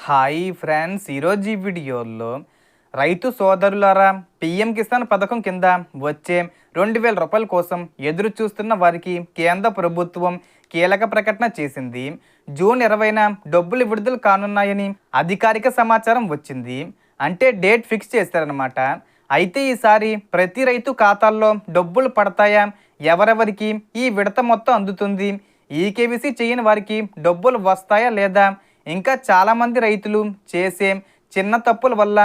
Hi friends, ఈరోజు ఈ వీడియోలో రైతు సోదరులారా, పిఎం కిసాన్ పథకం కింద వచ్చే 2000 రూపాయల కోసం ఎదురు చూస్తున్న వారికి కేంద్ర ప్రభుత్వం కీలక ప్రకటన చేసింది. జూన్ 20న డబ్బులు విడుదల కానున్నాయని అధికారిక సమాచారం వచ్చింది. అంటే డేట్ ఫిక్స్ చేశారనమాట. అయితే ఈసారి ప్రతి రైతు ఖాతాల్లో డబ్బులు పడతాయా, ఎవరెవరికి ఈ విడత మొత్తం అందుతుంది, ఈకేబీసీ చేయని వారికి డబ్బులు వస్తాయా లేదా, ఇంకా చాలామంది రైతులు చేసే చిన్న తప్పుల వల్ల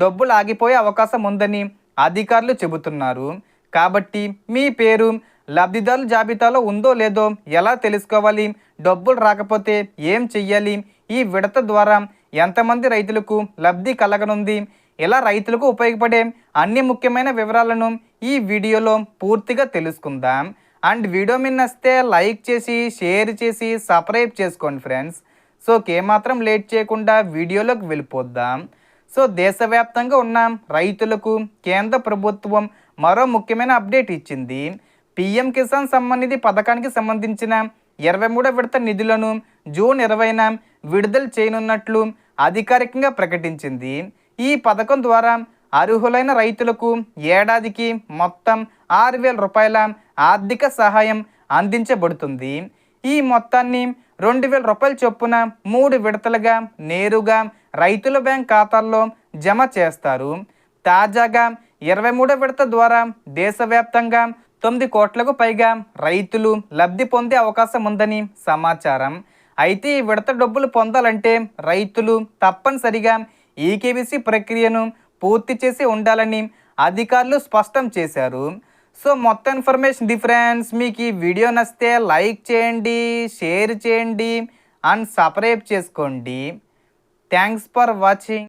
డబ్బులు ఆగిపోయే అవకాశం ఉందని అధికారులు చెబుతున్నారు. కాబట్టి మీ పేరు లబ్ధిదారుల జాబితాలో ఉందో లేదో ఎలా తెలుసుకోవాలి, డబ్బులు రాకపోతే ఏం చెయ్యాలి, ఈ విడత ద్వారా ఎంతమంది రైతులకు లబ్ధి కలగనుంది, ఇలా రైతులకు ఉపయోగపడే అన్ని ముఖ్యమైన వివరాలను ఈ వీడియోలో పూర్తిగా తెలుసుకుందాం. అండ్ వీడియో మీద నచ్చితే లైక్ చేసి షేర్ చేసి సబ్స్క్రైబ్ చేసుకోండి ఫ్రెండ్స్. సో ఏమాత్రం లేట్ చేయకుండా వీడియోలోకి వెళ్ళిపోద్దాం. సో దేశవ్యాప్తంగా ఉన్న రైతులకు కేంద్ర ప్రభుత్వం మరో ముఖ్యమైన అప్డేట్ ఇచ్చింది. పిఎం కిసాన్ సమ్మాన్ నిధి పథకానికి సంబంధించిన 23వ విడత నిధులను జూన్ 20న విడుదల చేయనున్నట్లు అధికారికంగా ప్రకటించింది. ఈ పథకం ద్వారా అర్హులైన రైతులకు ఏడాదికి మొత్తం 6000 రూపాయల ఆర్థిక సహాయం అందించబడుతుంది. ఈ మొత్తాన్ని 2000 రూపాయల చొప్పున 3 విడతలుగా నేరుగా రైతుల బ్యాంక్ ఖాతాల్లో జమ చేస్తారు. తాజాగా 23వ విడత ద్వారా దేశవ్యాప్తంగా 9 కోట్లకు పైగా రైతులు లబ్ధి పొందే అవకాశం ఉందని సమాచారం. అయితే ఈ విడత డబ్బులు పొందాలంటే రైతులు తప్పనిసరిగా ఈకేబీసీ ప్రక్రియను పూర్తి చేసి ఉండాలని అధికారులు స్పష్టం చేశారు. సో మొత్తం ఇన్ఫర్మేషన్ డిఫరెన్స్ మీకు ఈ వీడియో నచ్చితే లైక్ చేయండి, షేర్ చేయండి అండ్ సబ్స్క్రైబ్ చేసుకోండి. Thanks for watching.